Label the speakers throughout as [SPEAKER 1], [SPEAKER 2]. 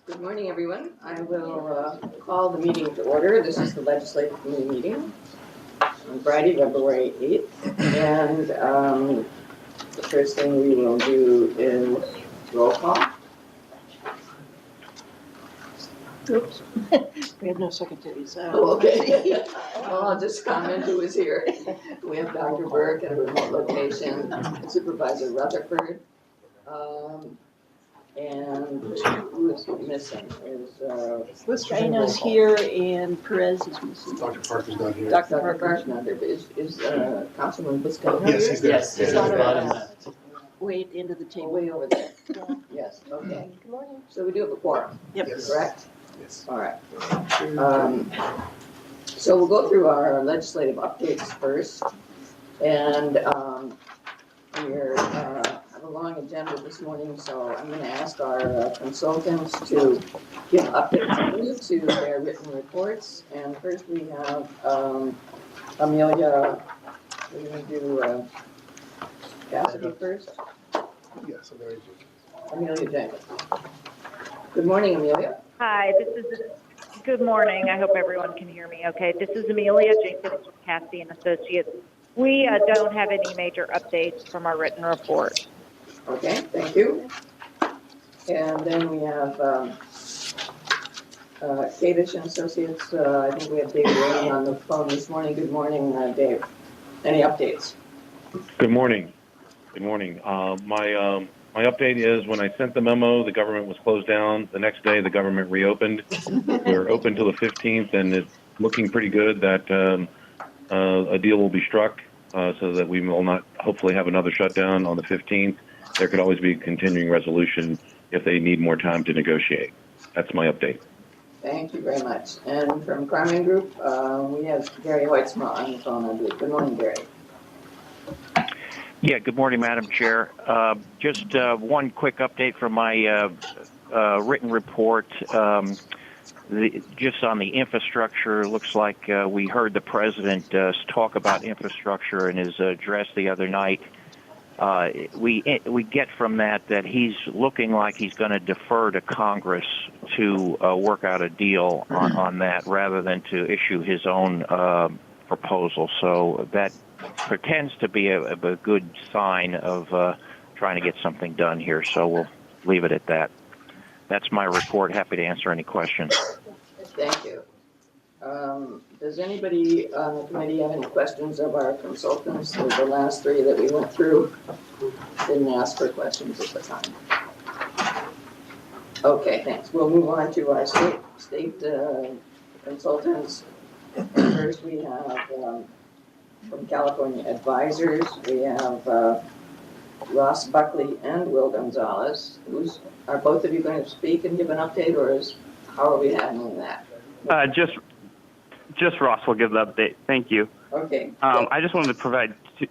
[SPEAKER 1] Good morning, everyone. I will call the meeting to order. This is the Legislative Committee meeting on Friday, February 8th. And the first thing we will do is roll call.
[SPEAKER 2] Oops. We have no secretaries.
[SPEAKER 1] Oh, okay. Well, I'll just comment who is here. We have Dr. Burke at a remote location, Supervisor Rutherford. And who is missing is
[SPEAKER 2] Buscaino's here and Perez is missing.
[SPEAKER 3] Dr. Parker's not here.
[SPEAKER 2] Dr.
[SPEAKER 1] Parker's
[SPEAKER 2] Parker.
[SPEAKER 1] not there, but is Councilman Buscaino here?
[SPEAKER 3] Yes, he's there.
[SPEAKER 4] Yes,
[SPEAKER 1] He's
[SPEAKER 4] yes,
[SPEAKER 1] on
[SPEAKER 2] Way at the end of the
[SPEAKER 1] Oh,
[SPEAKER 2] table.
[SPEAKER 1] way over there. Yes, okay. Good morning. So we do have a quorum,
[SPEAKER 2] Yep.
[SPEAKER 3] Yes.
[SPEAKER 1] correct?
[SPEAKER 3] Yes.
[SPEAKER 1] All right. So we'll go through our legislative updates first. And we have a long agenda this morning, so I'm going to ask our consultants to give updates to their written reports. And first we have Amelia. We're going to do Cassidy first.
[SPEAKER 3] Yes, I'm ready.
[SPEAKER 1] Amelia Jenkins. Good morning, Amelia.
[SPEAKER 5] Hi, good morning. I hope everyone can hear me okay. This is Amelia Jenkins with Cassidy and Associates. We don't have any major updates from our written report.
[SPEAKER 1] Okay, thank you. And then we have Kadish and Associates. I think we have Dave waiting on the phone this morning. Good morning, Dave. Any updates?
[SPEAKER 6] Good morning. Good morning. My update is when I sent the memo, the government was closed down. The next day, the government reopened. We're open till the 15th, and it's looking pretty good that a deal will be struck so that we will not hopefully have another shutdown on the 15th. There could always be a continuing resolution if they need more time to negotiate. That's my update.
[SPEAKER 1] Thank you very much. And from Carmen Group, we have Gary Weitzma on the phone, I believe. Good morning, Gary.
[SPEAKER 4] Yeah, good morning, Madam Chair. Just one quick update from my written report. Just on the infrastructure, looks like we heard the President talk about infrastructure in his address the other night. We get from that he's looking like he's going to defer to Congress to work out a deal on that rather than to issue his own proposal. So that pretends to be a good sign of trying to get something done here. So we'll leave it at that. That's my report. Happy to answer any questions.
[SPEAKER 1] Thank you. Does anybody on the committee have any questions of our consultants? The last three that we went through didn't ask for questions at the time. Okay, thanks. We'll move on to our state consultants. First, we have from California Advisors, we have Ross Buckley and Will Gonzalez. Are both of you going to speak and give an update, or how are we handling that?
[SPEAKER 7] Just Ross will give the update. Thank you.
[SPEAKER 1] Okay.
[SPEAKER 7] I just wanted to provide two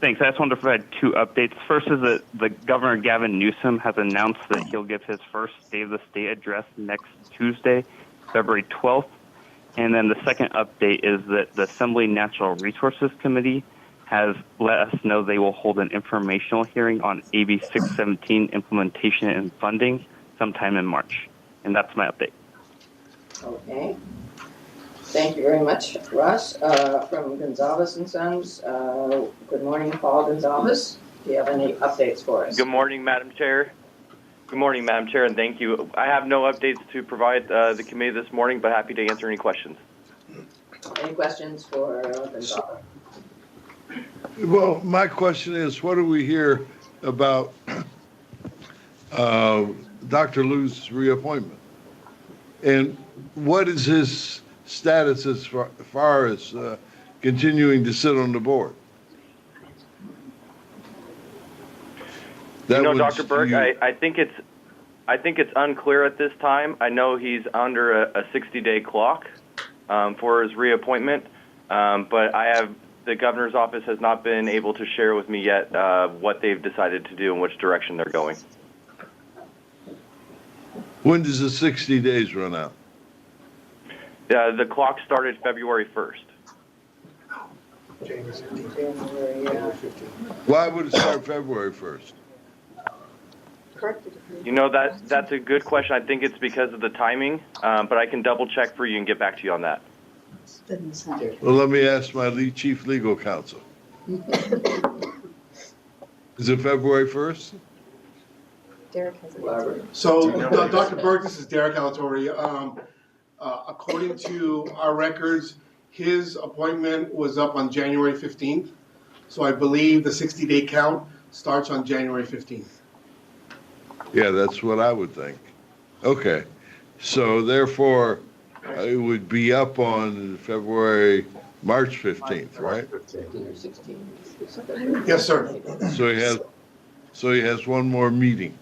[SPEAKER 7] updates. First is that the Governor Gavin Newsom has announced that he'll give his first State of the State address next Tuesday, February 12th. And then the second update is that the Assembly Natural Resources Committee has let us know they will hold an informational hearing on AB 617 implementation and funding sometime in March. And that's my update.
[SPEAKER 1] Okay. Thank you very much, Ross. From Gonzalez and Sons, good morning, Paul Gonzalez. Do you have any updates for us?
[SPEAKER 8] Good morning, Madam Chair. Good morning, Madam Chair, and thank you. I have no updates to provide the committee this morning, but happy to answer any questions.
[SPEAKER 1] Any questions for Gonzalez?
[SPEAKER 9] Well, my question is, what do we hear about Dr. Liu's reappointment? And what is his status as far as continuing to sit on the board?
[SPEAKER 8] Dr. Burke, I think it's unclear at this time. I know he's under a 60-day clock for his reappointment, but the governor's office has not been able to share with me yet what they've decided to do and which direction they're going.
[SPEAKER 9] When does the 60 days run out?
[SPEAKER 8] The clock started February 1st.
[SPEAKER 1] January, yeah.
[SPEAKER 9] Why would it start February 1st?
[SPEAKER 8] You know, that's a good question. I think it's because of the timing, but I can double check for you and get back to you on that.
[SPEAKER 9] Well, let me ask my chief legal counsel. Is it February 1st?
[SPEAKER 1] Derek has a
[SPEAKER 3] So, Dr. Burke, this is Derek Alatorre. According to our records, his appointment was up on January 15th. So I believe the 60-day count starts on January 15th.
[SPEAKER 9] Yeah, that's what I would think. Okay, so therefore, it would be up on March 15th, right?
[SPEAKER 1] 15 or 16.
[SPEAKER 3] Yes, sir.
[SPEAKER 9] So he has one more meeting.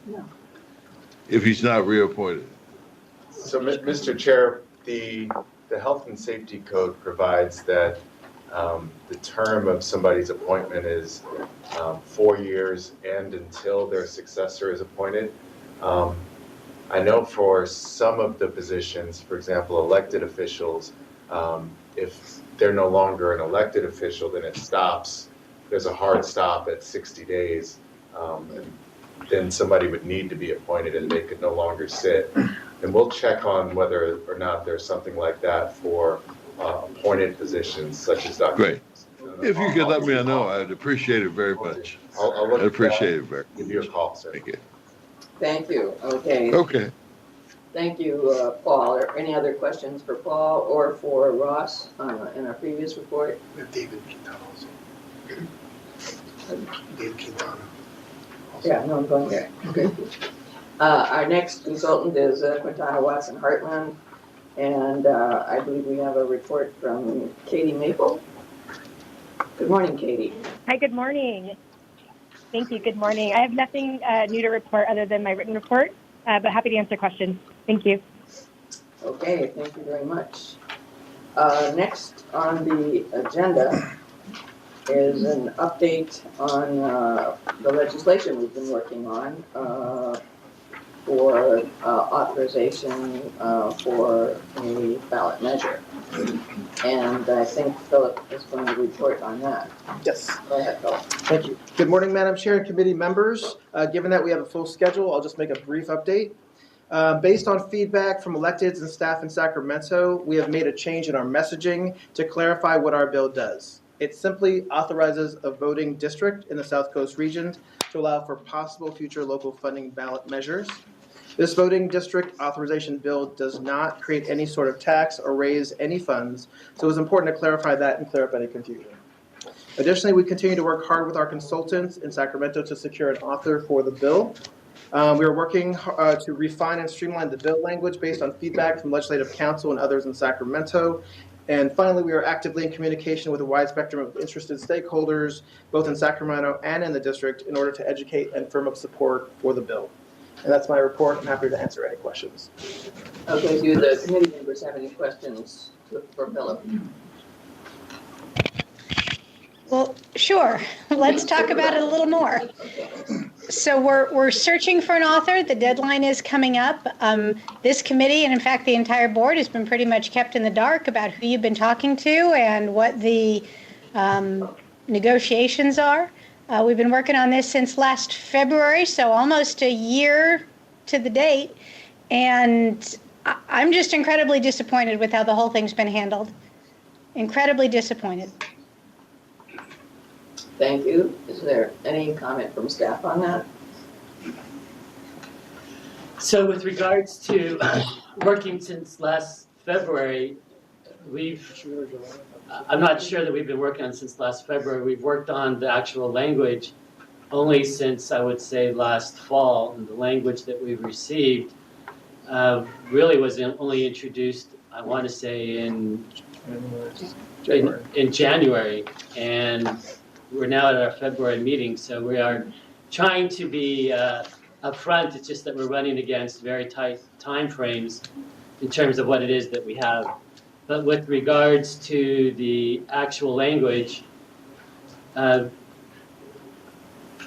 [SPEAKER 9] If he's not reappointed.
[SPEAKER 10] So, Mr. Chair, the Health and Safety Code provides that the term of somebody's appointment is 4 years and until their successor is appointed. I know for some of the positions, for example, elected officials, if they're no longer an elected official, then it stops. There's a hard stop at 60 days. Then somebody would need to be appointed and they could no longer sit. And we'll check on whether or not there's something like that for appointed positions such as Dr.
[SPEAKER 9] Great. If you could let me know, I'd appreciate it very much.
[SPEAKER 10] I'll look
[SPEAKER 9] I appreciate it very
[SPEAKER 10] Give you a call, sir.
[SPEAKER 9] Thank you.
[SPEAKER 1] Thank you. Okay.
[SPEAKER 9] Okay.
[SPEAKER 1] Thank you, Paul. Are any other questions for Paul or for Ross in our previous report?
[SPEAKER 3] We have David Quintana also. David Quintana.
[SPEAKER 1] Yeah, no, I'm going there. Okay. Our next consultant is Quintana Watson Heartland, and I believe we have a report from Katie Maple. Good morning, Katie.
[SPEAKER 11] Hi, good morning. Thank you. Good morning. I have nothing new to report other than my written report, but happy to answer questions. Thank you.
[SPEAKER 1] Okay, thank you very much. Next on the agenda is an update on the legislation we've been working on for authorization for a ballot measure. And I think Philip is going to report on that.
[SPEAKER 12] Yes.
[SPEAKER 1] Go ahead, Philip.
[SPEAKER 12] Thank you. Good morning, Madam Chair and committee members. Given that we have a full schedule, I'll just make a brief update. Based on feedback from electeds and staff in Sacramento, we have made a change in our messaging to clarify what our bill does. It simply authorizes a voting district in the South Coast region to allow for possible future local funding ballot measures. This voting district authorization bill does not create any sort of tax or raise any funds, so it's important to clarify that and clear up any confusion. Additionally, we continue to work hard with our consultants in Sacramento to secure an author for the bill. We are working to refine and streamline the bill language based on feedback from Legislative Council and others in Sacramento. And finally, we are actively in communication with a wide spectrum of interested stakeholders, both in Sacramento and in the district, in order to educate and firm up support for the bill. And that's my report. I'm happy to answer any questions.
[SPEAKER 1] Okay, do the committee members have any questions for Philip?
[SPEAKER 13] Well, sure. Let's talk about it a little more. So we're searching for an author. The deadline is coming up. This committee, and in fact the entire board, has been pretty much kept in the dark about who you've been talking to and what the negotiations are. We've been working on this since last February, so almost a year to the date. And I'm just incredibly disappointed with how the whole thing's been handled. Incredibly disappointed.
[SPEAKER 1] Thank you. Is there any comment from staff on that?
[SPEAKER 14] So with regards to working since last February, I'm not sure that we've been working on since last February. We've worked on the actual language only since, I would say, last fall. And the language that we've received really was only introduced, I want to say, in January. And we're now at our February meeting, so we are trying to be upfront. It's just that we're running against very tight time frames in terms of what it is that we have. But with regards to the actual language,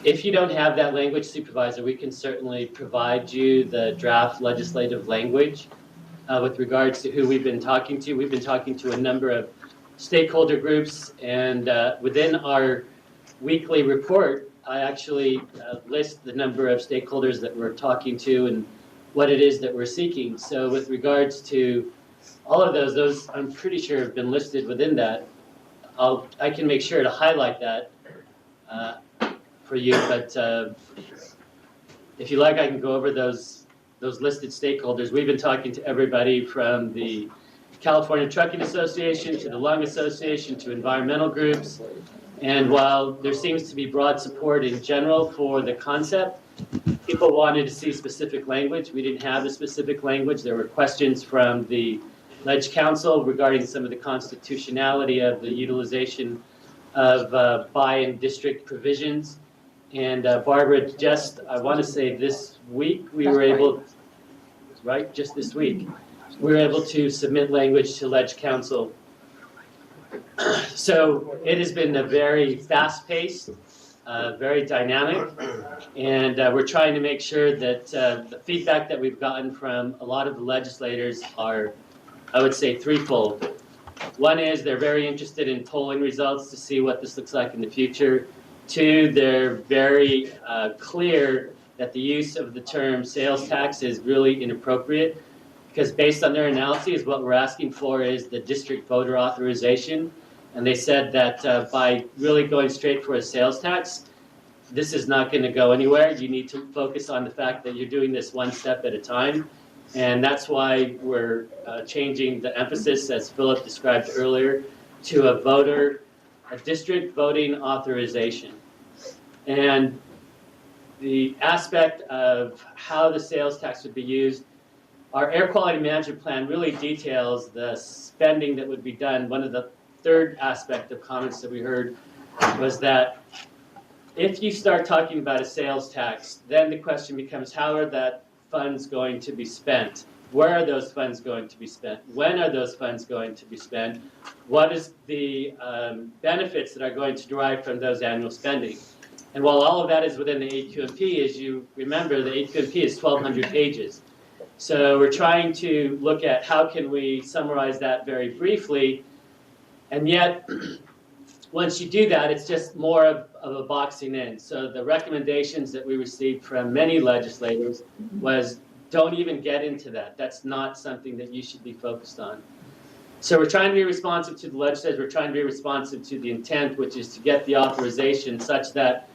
[SPEAKER 14] if you don't have that language, Supervisor, we can certainly provide you the draft legislative language with regards to who we've been talking to. We've been talking to a number of stakeholder groups, and within our weekly report, I actually list the number of stakeholders that we're talking to and what it is that we're seeking. So with regards to all of those I'm pretty sure have been listed within that. I can make sure to highlight that for you, but if you like, I can go over those listed stakeholders. We've been talking to everybody from the California Trucking Association to the Lung Association to environmental groups. And while there seems to be broad support in general for the concept, people wanted to see specific language. We didn't have the specific language. There were questions from the Ledge Council regarding some of the constitutionality of the utilization of buy-in district provisions. And Barbara, just, I want to say this week, we were able, right, just this week, we were able to submit language to Ledge Council. So it has been a very fast-paced, very dynamic, and we're trying to make sure that the feedback that we've gotten from a lot of the legislators are, I would say, threefold. One is they're very interested in polling results to see what this looks like in the future. Two, they're very clear that the use of the term sales tax is really inappropriate, because based on their analyses, what we're asking for is the district voter authorization. And they said that by really going straight for a sales tax, this is not going to go anywhere. You need to focus on the fact that you're doing this one step at a time. And that's why we're changing the emphasis, as Philip described earlier, to a district voting authorization. And the aspect of how the sales tax would be used, our air quality management plan really details the spending that would be done. One of the third aspect of comments that we heard was that if you start talking about a sales tax, then the question becomes, how are that funds going to be spent? Where are those funds going to be spent? When are those funds going to be spent? What is the benefits that are going to derive from those annual spending? And while all of that is within the AQMP, as you remember, the AQMP is 1,200 pages. So we're trying to look at how can we summarize that very briefly, and yet once you do that, it's just more of a boxing in. So the recommendations that we received from many legislators was, don't even get into that. That's not something that you should be focused on. So we're trying to be responsive to the legislators. We're trying to be responsive to the intent, which is to get the authorization such that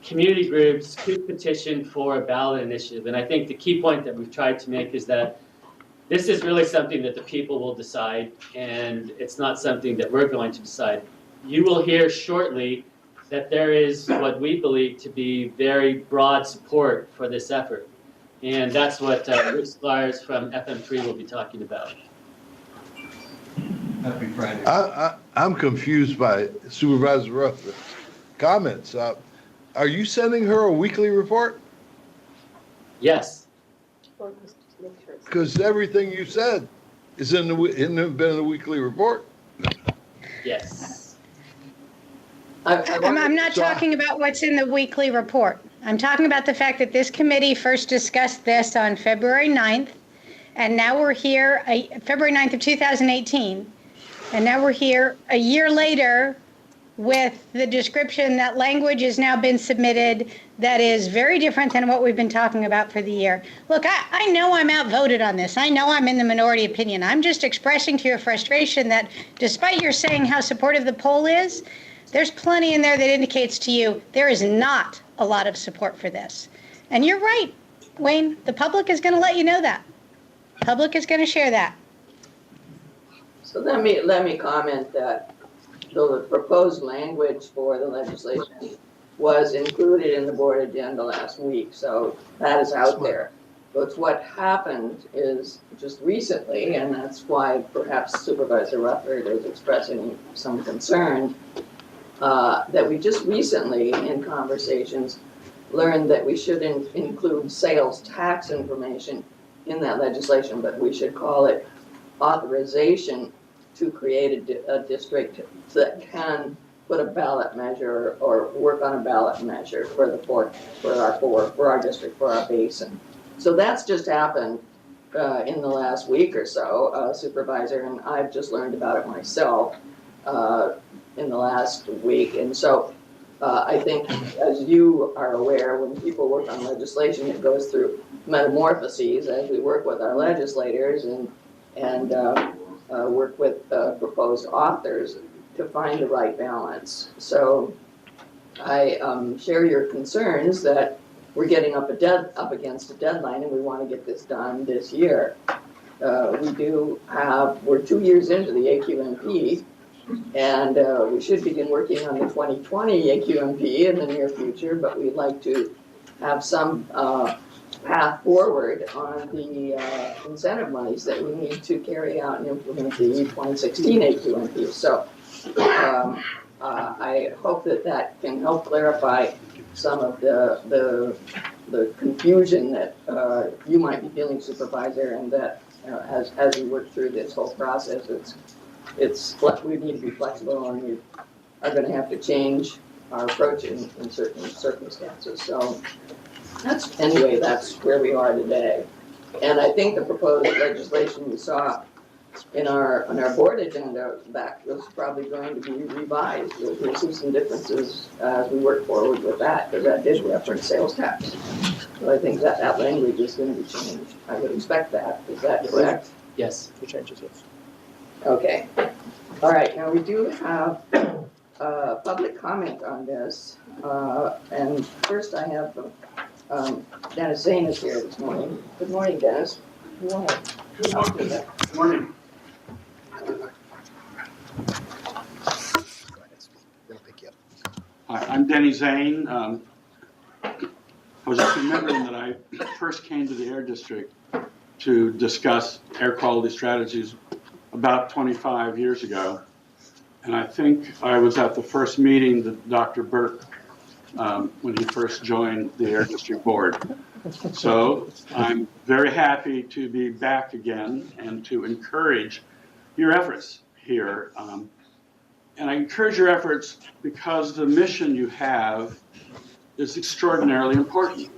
[SPEAKER 14] community groups could petition for a ballot initiative. And I think the key point that we've tried to make is that this is really something that the people will decide, and it's not something that we're going to decide. You will hear shortly that there is what we believe to be very broad support for this effort. And that's what Rick Squires from FM3 will be talking about.
[SPEAKER 15] Happy Friday.
[SPEAKER 9] I'm confused by Supervisor Ruff's comments. Are you sending her a weekly report?
[SPEAKER 14] Yes.
[SPEAKER 9] Because everything you said is been in the weekly report.
[SPEAKER 14] Yes.
[SPEAKER 13] I'm not talking about what's in the weekly report. I'm talking about the fact that this committee first discussed this on February 9th, and now we're here, February 9th of 2018, and now we're here a year later with the description that language has now been submitted that is very different than what we've been talking about for the year. Look, I know I'm outvoted on this. I know I'm in the minority opinion. I'm just expressing to your frustration that despite your saying how supportive the poll is, there's plenty in there that indicates to you there is not a lot of support for this. And you're right, Wayne, the public is going to let you know that. Public is going to share that.
[SPEAKER 1] So let me comment that the proposed language for the legislation was included in the board agenda last week, so that is out there. But what happened is just recently, and that's why perhaps Supervisor Rufford is expressing some concern, that we just recently, in conversations, learned that we shouldn't include sales tax information in that legislation, but we should call it authorization to create a district that can put a ballot measure or work on a ballot measure for our district, for our basin. So that's just happened in the last week or so, Supervisor, and I've just learned about it myself in the last week. And so I think, as you are aware, when people work on legislation, it goes through metamorphoses as we work with our legislators and work with proposed authors to find the right balance. So I share your concerns that we're getting up against a deadline and we want to get this done this year. We're 2 years into the AQMP, and we should begin working on the 2020 AQMP in the near future, but we'd like to have some path forward on the incentive monies that we need to carry out and implement the 2016 AQMP. So I hope that can help clarify some of the confusion that you might be feeling, Supervisor, and that as we work through this whole process, we need to be flexible, and we are going to have to change our approach in certain circumstances. So that's where we are today. And I think the proposed legislation you saw in our board agenda back was probably going to be revised. We'll see some differences as we work forward with that, because that did reference sales tax. So I think that language is going to be changed. I would expect that. Is that correct?
[SPEAKER 14] Yes.
[SPEAKER 12] The changes, yes. Okay.
[SPEAKER 1] All right. Now we do have public comment on this. And first I have Dennis Zane is here this morning. Good morning, Dennis. Good morning.
[SPEAKER 15] Good morning. Hi, I'm Denny Zane. I was just remembering that I first came to the Air District to discuss air quality strategies about 25 years ago. And I think I was at the first meeting that Dr. Burke, when he first joined the Air District Board. So I'm very happy to be back again and to encourage your efforts here. And I encourage your efforts because the mission you have is extraordinarily important.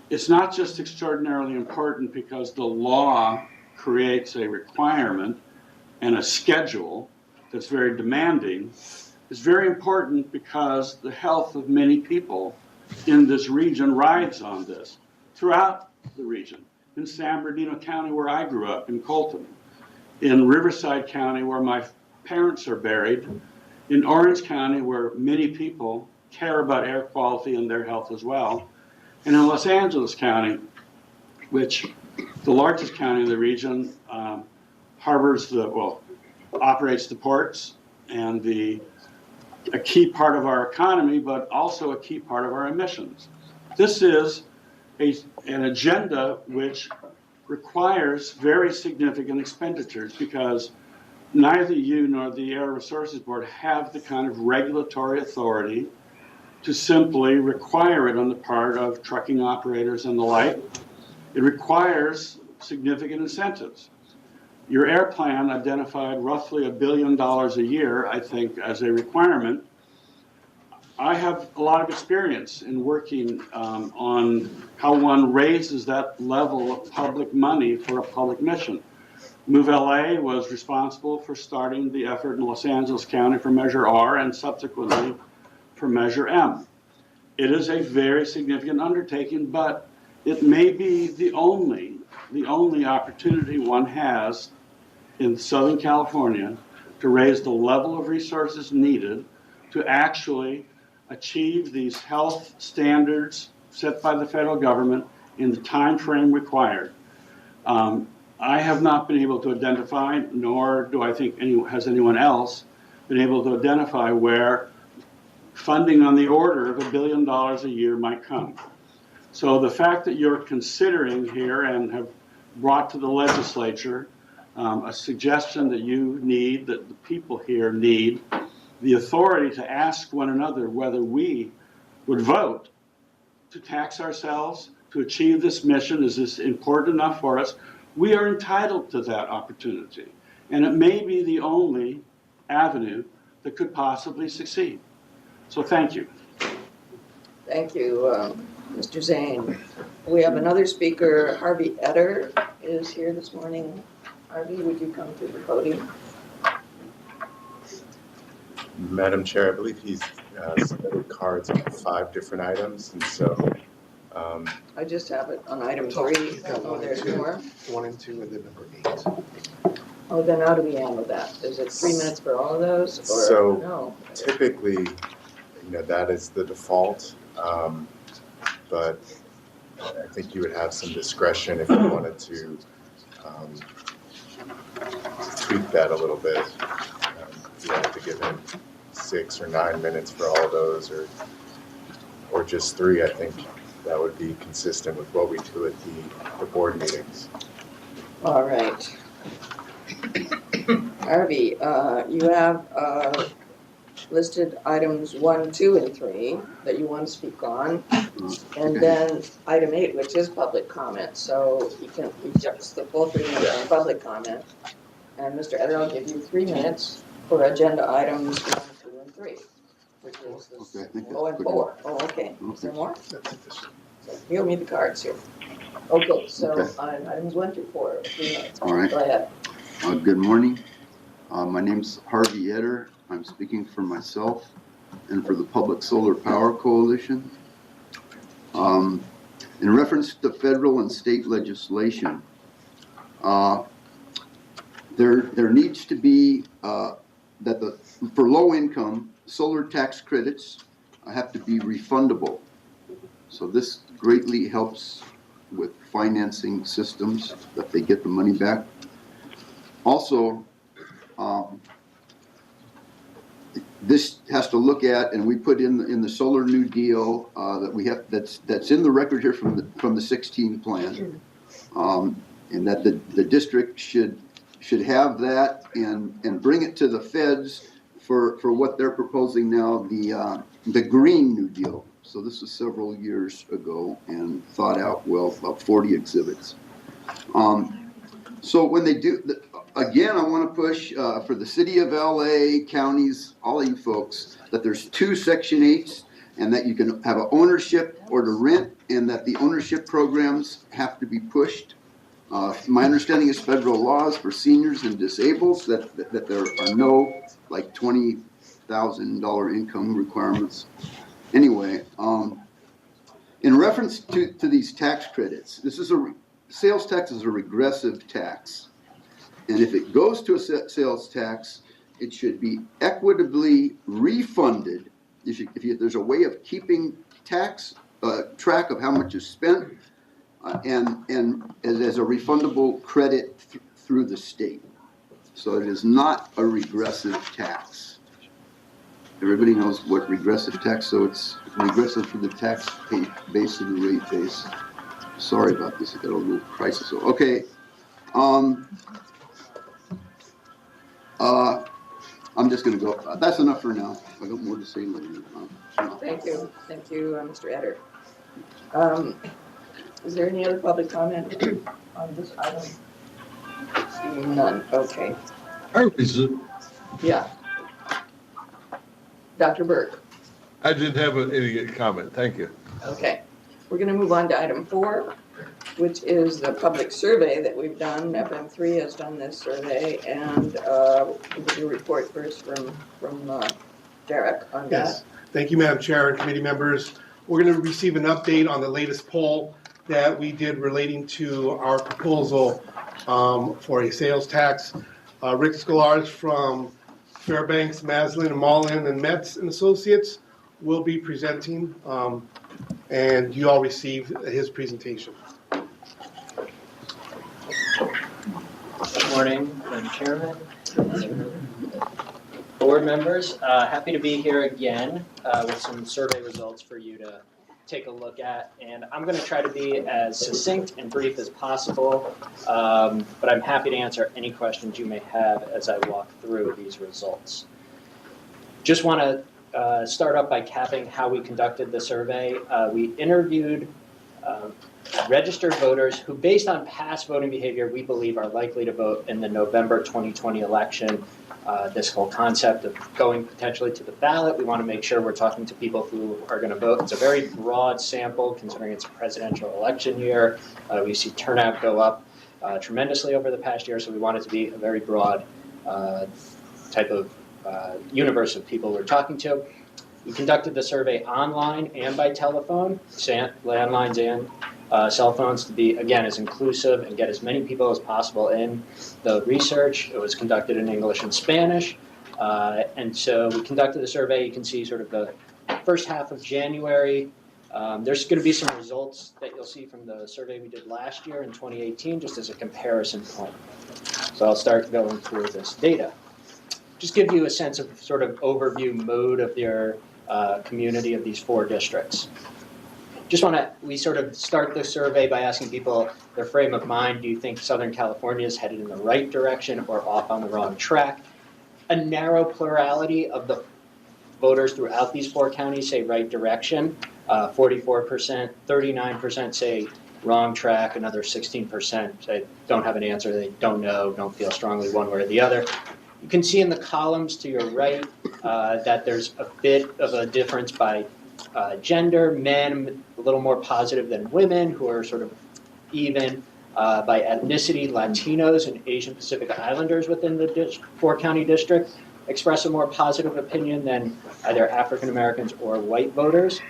[SPEAKER 15] It's not just extraordinarily important because the law creates a requirement and a schedule that's very demanding. It's very important because the health of many people in this region rides on this, throughout the region. In San Bernardino County, where I grew up, in Colton. In Riverside County, where my parents are buried. In Orange County, where many people care about air quality and their health as well. And in Los Angeles County, which the largest county in the region, operates the ports and a key part of our economy, but also a key part of our emissions. This is an agenda which requires very significant expenditures because neither you nor the Air Resources Board have the kind of regulatory authority to simply require it on the part of trucking operators and the like. It requires significant incentives. Your air plan identified roughly $1 billion a year, I think, as a requirement. I have a lot of experience in working on how one raises that level of public money for a public mission. Move LA was responsible for starting the effort in Los Angeles County for Measure R and subsequently for Measure M. It is a very significant undertaking, but it may be the only opportunity one has in Southern California to raise the level of resources needed to actually achieve these health standards set by the federal government in the time frame required. I have not been able to identify, nor do I think has anyone else been able to identify where funding on the order of $1 billion a year might come. So the fact that you're considering here and have brought to the legislature a suggestion that you need, that the people here need, the authority to ask one another whether we would vote to tax ourselves to achieve this mission. Is this important enough for us? We are entitled to that opportunity. And it may be the only avenue that could possibly succeed. So thank you.
[SPEAKER 1] Thank you, Mr. Zane. We have another speaker, Harvey Etter is here this morning. Harvey, would you come to the podium?
[SPEAKER 10] Madam Chair, I believe he's submitted cards on 5 different items, and so
[SPEAKER 1] I just have it on item 3. Oh, there's more.
[SPEAKER 3] 1 and 2, and then number 8.
[SPEAKER 1] Oh, then how do we handle that? Is it 3 minutes for all of those, or
[SPEAKER 10] So
[SPEAKER 1] no?
[SPEAKER 10] typically, that is the default, but I think you would have some discretion if you wanted to tweak that a little bit. If you wanted to give him 6 or 9 minutes for all of those, or just 3, I think that would be consistent with what we do at the board meetings.
[SPEAKER 1] All right. Harvey, you have listed items 1, 2, and 3 that you want to speak on, and then item 8, which is public comment. So you just the full 3 minutes on public comment. And Mr. Eder, I'll give you 3 minutes for agenda items 1, 2, and 3, which is this. Oh, and 4. Oh, okay. Is there more? He'll need the cards here. Okay, so on items 1 through 4, 3 minutes.
[SPEAKER 16] All right.
[SPEAKER 1] Go ahead.
[SPEAKER 16] Good morning. My name's Harvey Eder. I'm speaking for myself and for the Public Solar Power Coalition. In reference to federal and state legislation, there needs to be for low income, solar tax credits have to be refundable. So this greatly helps with financing systems that they get the money back. Also, this has to look at, and we put in the Solar New Deal that we have that's in the record here from the 16 plan, and that the district should have that and bring it to the feds for what they're proposing now, the Green New Deal. So this was several years ago and thought out well, about 40 exhibits. So when they do, again, I want to push for the city of LA, counties, all of you folks, that there's 2 Section 8s and that you can have an ownership or to rent, and that the ownership programs have to be pushed. My understanding is federal laws for seniors and disabled that there are no like $20,000 income requirements. Anyway, in reference to these tax credits, sales tax is a regressive tax. And if it goes to a sales tax, it should be equitably refunded. If there's a way of keeping track of how much is spent, and as a refundable credit through the state. So it is not a regressive tax. Everybody knows what regressive tax, so it's regressive for the tax base of the rate base. Sorry about this, I got a little crisis. Okay. I'm just going to go. That's enough for now. I got more to say later.
[SPEAKER 1] Thank you, Mr. Eder. Is there any other public comment on this item? Seeing none. Okay. Yeah. Dr. Burke.
[SPEAKER 9] I didn't have any comment. Thank you.
[SPEAKER 1] Okay. We're going to move on to item 4, which is the public survey that we've done. FM3 has done this survey, and we'll do a report first from Derek on that.
[SPEAKER 3] Yes. Thank you, Madam Chair and committee members. We're going to receive an update on the latest poll that we did relating to our proposal for a sales tax. Rick Scholars from Fairbanks, Maslin, and Mullen and Metz and Associates will be presenting, and you all received his presentation.
[SPEAKER 17] Good morning, Madam Chairman, board members. Happy to be here again with some survey results for you to take a look at. And I'm going to try to be as succinct and brief as possible, but I'm happy to answer any questions you may have as I walk through these results. Just want to start up by capping how we conducted the survey. We interviewed registered voters who, based on past voting behavior, we believe are likely to vote in the November 2020 election. This whole concept of going potentially to the ballot, we want to make sure we're talking to people who are going to vote. It's a very broad sample considering it's a presidential election year. We see turnout go up tremendously over the past year, so we want it to be a very broad type of universe of people we're talking to. We conducted the survey online and by telephone, landlines and cell phones, to be, again, as inclusive and get as many people as possible in the research. It was conducted in English and Spanish. And so we conducted the survey. You can see sort of the first half of January. There's going to be some results that you'll see from the survey we did last year in 2018, just as a comparison point. So I'll start going through this data. Just give you a sense of sort of overview mode of your community of these 4 districts. We sort of start the survey by asking people their frame of mind. Do you think Southern California is headed in the right direction or off on the wrong track? A narrow plurality of the voters throughout these 4 counties say right direction. 44%, 39% say wrong track, another 16% say don't have an answer, they don't know, don't feel strongly one way or the other. You can see in the columns to your right that there's a bit of a difference by gender. Men a little more positive than women, who are sort of even. By ethnicity, Latinos and Asian Pacific Islanders within the 4-county district express a more positive opinion than either African Americans or white voters.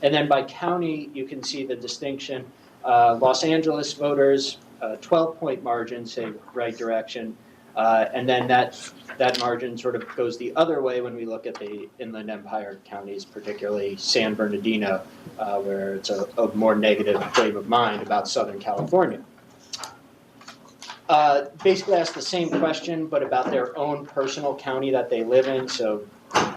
[SPEAKER 17] And then by county, you can see the distinction. Los Angeles voters, 12-point margin, say right direction. And then that margin sort of goes the other way when we look at the Inland Empire counties, particularly San Bernardino, where it's a more negative frame of mind about Southern California. Basically ask the same question, but about their own personal county that they live in. So,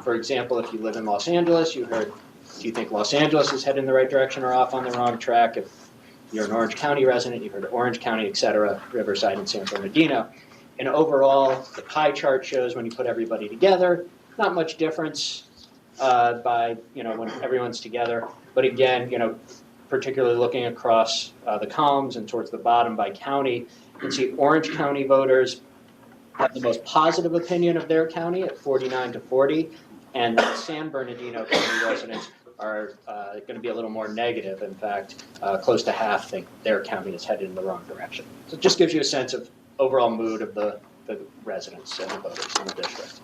[SPEAKER 17] for example, if you live in Los Angeles, you heard, do you think Los Angeles is headed in the right direction or off on the wrong track? If you're an Orange County resident, you heard Orange County, et cetera, Riverside and San Bernardino. And overall, the pie chart shows when you put everybody together, not much difference by, when everyone's together. But again, particularly looking across the columns and towards the bottom by county, you can see Orange County voters have the most positive opinion of their county at 49-40, and San Bernardino County residents are going to be a little more negative. In fact, close to half think their county is headed in the wrong direction. So it just gives you a sense of overall mood of the residents and the voters in the district.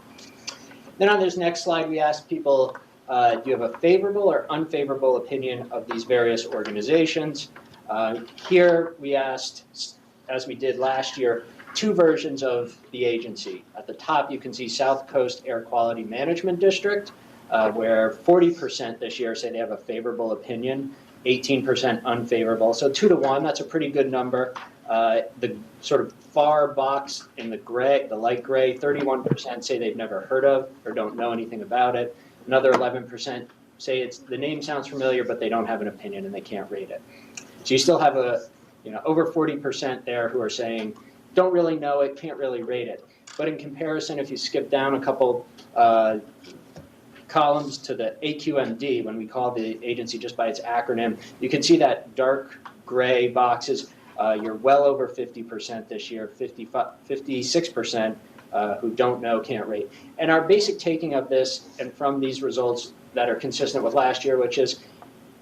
[SPEAKER 17] Then on this next slide, we asked people, do you have a favorable or unfavorable opinion of these various organizations? Here we asked, as we did last year, 2 versions of the agency. At the top, you can see South Coast Air Quality Management District, where 40% this year say they have a favorable opinion, 18% unfavorable. So 2 to 1, that's a pretty good number. The sort of far box in the gray, the light gray, 31% say they've never heard of or don't know anything about it. Another 11% say the name sounds familiar, but they don't have an opinion and they can't rate it. So you still have over 40% there who are saying, don't really know it, can't really rate it. But in comparison, if you skip down a couple columns to the AQMD, when we call the agency just by its acronym, you can see that dark gray boxes. You're well over 50% this year, 56% who don't know, can't rate. And our basic taking of this, and from these results that are consistent with last year, which is,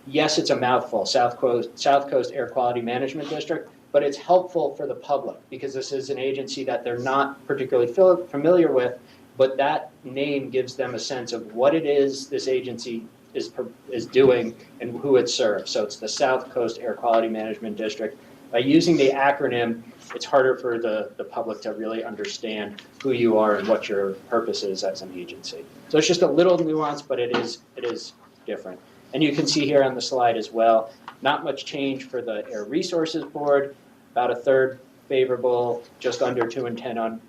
[SPEAKER 17] yes, it's a mouthful, South Coast Air Quality Management District, but it's helpful for the public because this is an agency that they're not particularly familiar with, but that name gives them a sense of what it is this agency is doing and who it serves. So it's the South Coast Air Quality Management District. By using the acronym, it's harder for the public to really understand who you are and what your purpose is as an agency. So it's just a little nuance, but it is different. And you can see here on the slide as well, not much change for the Air Resources Board, about a third favorable, just under 2 in 10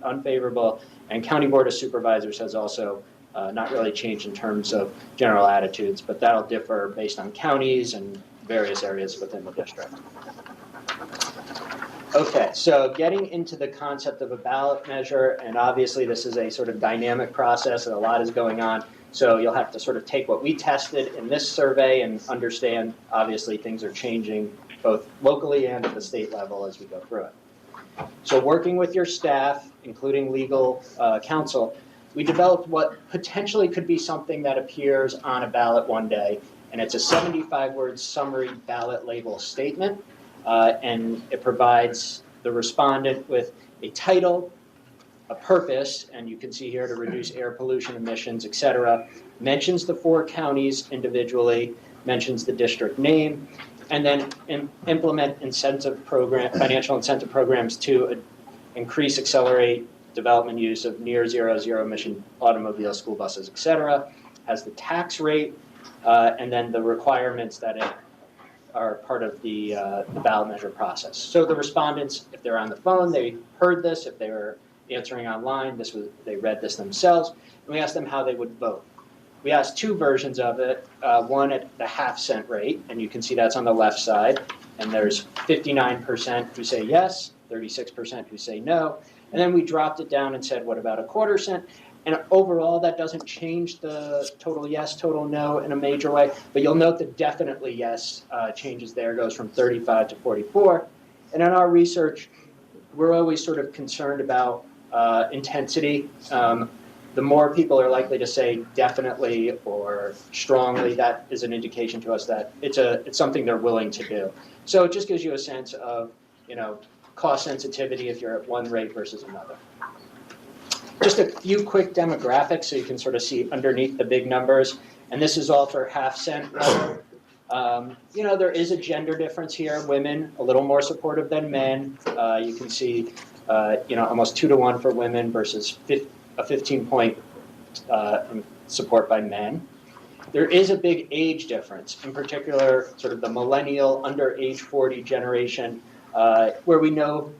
[SPEAKER 17] unfavorable. And County Board of Supervisors has also not really changed in terms of general attitudes, but that'll differ based on counties and various areas within the district. Okay, so getting into the concept of a ballot measure, and obviously this is a sort of dynamic process and a lot is going on, so you'll have to sort of take what we tested in this survey and understand, obviously, things are changing both locally and at the state level as we go through it. So working with your staff, including legal counsel, we developed what potentially could be something that appears on a ballot one day, and it's a 75-word summary ballot label statement. And it provides the respondent with a title, a purpose, and you can see here to reduce air pollution emissions, et cetera, mentions the 4 counties individually, mentions the district name, and then implement financial incentive programs to increase, accelerate development use of near zero emission automobile, school buses, et cetera, has the tax rate, and then the requirements that are part of the ballot measure process. So the respondents, if they're on the phone, they heard this. If they were answering online, they read this themselves. And we asked them how they would vote. We asked 2 versions of it, one at the half-cent rate, and you can see that's on the left side, and there's 59% who say yes, 36% who say no, and then we dropped it down and said, what about a quarter cent? And overall, that doesn't change the total yes, total no in a major way, but you'll note that definitely yes changes there, goes from 35 to 44. And in our research, we're always sort of concerned about intensity. The more people are likely to say definitely or strongly, that is an indication to us that it's something they're willing to do. So it just gives you a sense of, cost sensitivity if you're at one rate versus another. Just a few quick demographics so you can sort of see underneath the big numbers. And this is all for half-cent level. There is a gender difference here. Women, a little more supportive than men. You can see, almost 2 to 1 for women versus a 15-point support by men. There is a big age difference, in particular, sort of the millennial under age 40 generation, where we know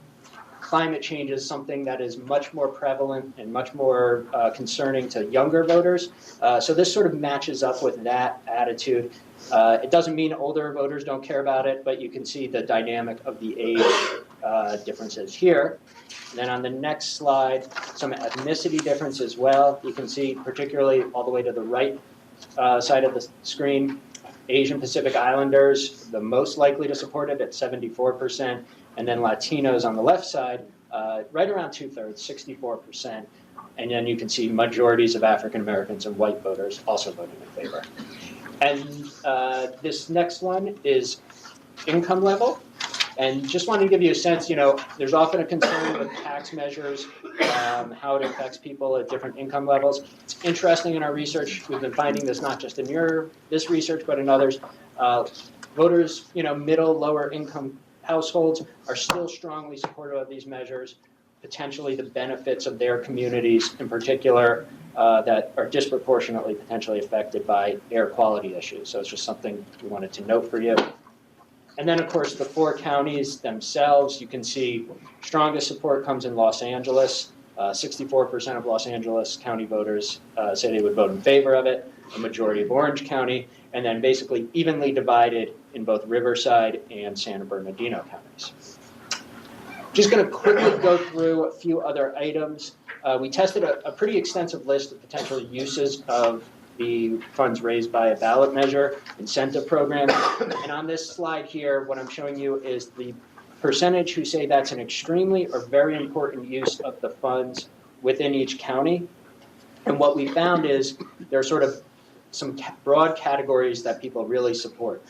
[SPEAKER 17] climate change is something that is much more prevalent and much more concerning to younger voters. So this sort of matches up with that attitude. It doesn't mean older voters don't care about it, but you can see the dynamic of the age differences here. And then on the next slide, some ethnicity difference as well. You can see particularly all the way to the right side of the screen, Asian Pacific Islanders, the most likely to support it at 74%, and then Latinos on the left side, right around 2/3, 64%. And then you can see majorities of African Americans and white voters also voting in favor. And this next one is income level. And just wanted to give you a sense, there's often a concern with tax measures, how it affects people at different income levels. It's interesting in our research, we've been finding this not just in this research, but in others. Voters, middle, lower income households are still strongly supportive of these measures, potentially the benefits of their communities in particular that are disproportionately potentially affected by air quality issues. So it's just something we wanted to note for you. And then, of course, the 4 counties themselves, you can see strongest support comes in Los Angeles. 64% of Los Angeles County voters say they would vote in favor of it, a majority of Orange County, and then basically evenly divided in both Riverside and San Bernardino counties. Just going to quickly go through a few other items. We tested a pretty extensive list of potential uses of the funds raised by a ballot measure incentive program. And on this slide here, what I'm showing you is the percentage who say that's an extremely or very important use of the funds within each county. And what we found is there are sort of some broad categories that people really support.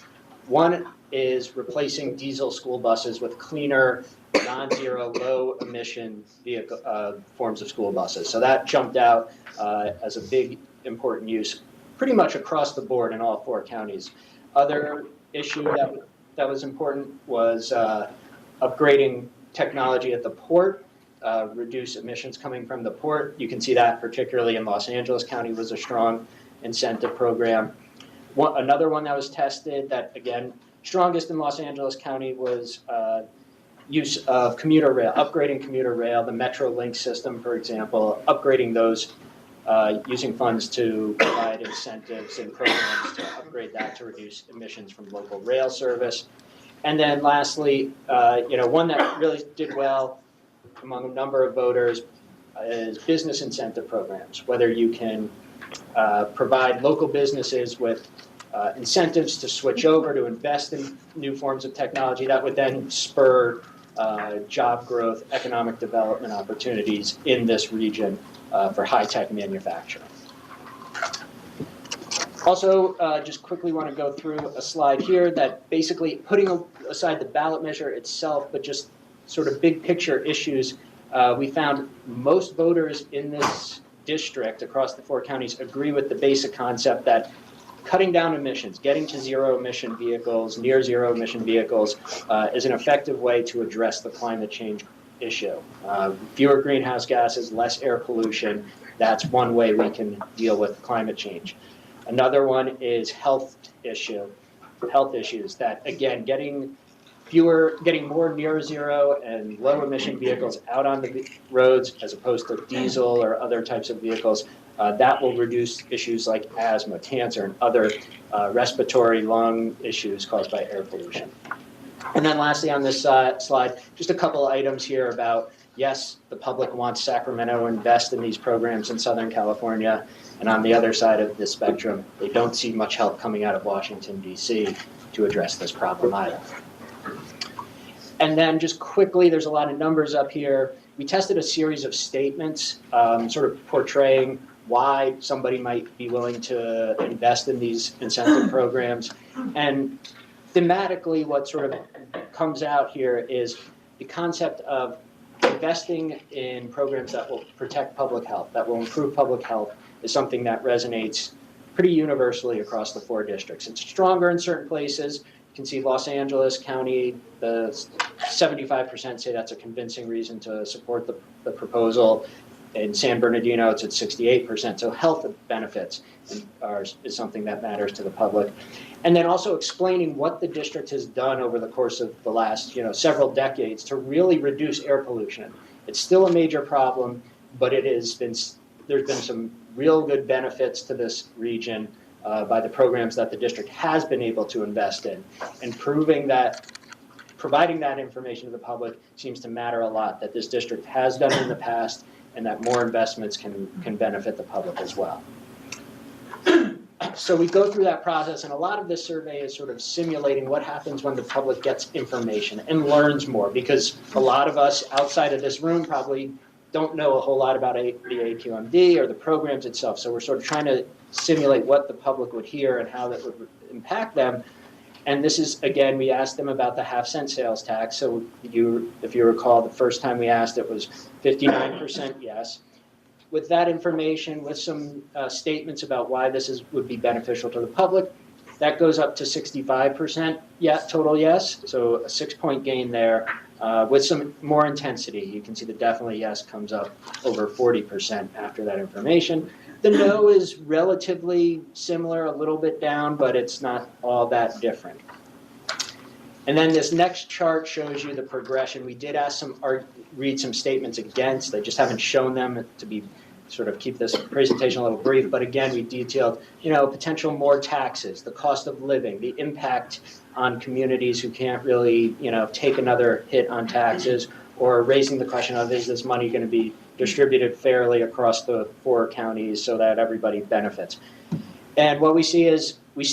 [SPEAKER 17] One is replacing diesel school buses with cleaner, non-zero, low-emission forms of school buses. So that jumped out as a big, important use pretty much across the board in all 4 counties. Other issue that was important was upgrading technology at the port, reduce emissions coming from the port. You can see that particularly in Los Angeles County was a strong incentive program. Another one that was tested that, again, strongest in Los Angeles County was use of commuter rail, upgrading commuter rail, the Metrolink system, for example, upgrading those using funds to provide incentives and programs to upgrade that to reduce emissions from local rail service. And then lastly, one that really did well among a number of voters is business incentive programs, whether you can provide local businesses with incentives to switch over to invest in new forms of technology that would then spur job growth, economic development opportunities in this region for high-tech manufacturing. Also, just quickly want to go through a slide here that basically putting aside the ballot measure itself, but just sort of big picture issues we found most voters in this district across the 4 counties agree with the basic concept that cutting down emissions, getting to zero emission vehicles, near zero emission vehicles, is an effective way to address the climate change issue. Fewer greenhouse gases, less air pollution, that's one way we can deal with climate change. Another one is health issues that, again, getting more near zero and low emission vehicles out on the roads as opposed to diesel or other types of vehicles, that will reduce issues like asthma, cancer, and other respiratory lung issues caused by air pollution. And then lastly on this slide, just a couple items here about, yes, the public wants Sacramento to invest in these programs in Southern California, and on the other side of the spectrum, they don't see much help coming out of Washington, D.C. to address this problem either. And then just quickly, there's a lot of numbers up here. We tested a series of statements sort of portraying why somebody might be willing to invest in these incentive programs. And thematically, what sort of comes out here is the concept of investing in programs that will protect public health, that will improve public health, is something that resonates pretty universally across the 4 districts. It's stronger in certain places. You can see Los Angeles County, the 75% say that's a convincing reason to support the proposal. In San Bernardino, it's at 68%. So health benefits is something that matters to the public. And then also explaining what the district has done over the course of the last several decades to really reduce air pollution. It's still a major problem, but there's been some real good benefits to this region by the programs that the district has been able to invest in. And providing that information to the public seems to matter a lot, that this district has done it in the past and that more investments can benefit the public as well. So we go through that process, and a lot of this survey is sort of simulating what happens when the public gets information and learns more, because a lot of us outside of this room probably don't know a whole lot about the AQMD or the programs itself. So we're sort of trying to simulate what the public would hear and how that would impact them. And this is, again, we asked them about the half-cent sales tax. So if you recall, the first time we asked, it was 59% yes. With that information, with some statements about why this would be beneficial to the public, that goes up to 65% total yes. So a 6-point gain there with some more intensity. You can see the definitely yes comes up over 40% after that information. The no is relatively similar, a little bit down, but it's not all that different. And then this next chart shows you the progression. We did read some statements against. I just haven't shown them to be sort of keep this presentation a little brief. But again, we detailed, potential more taxes, the cost of living, the impact on communities who can't really, take another hit on taxes, or raising the question of, is this money going to be distributed fairly across the 4 counties so that everybody benefits? And what we see is we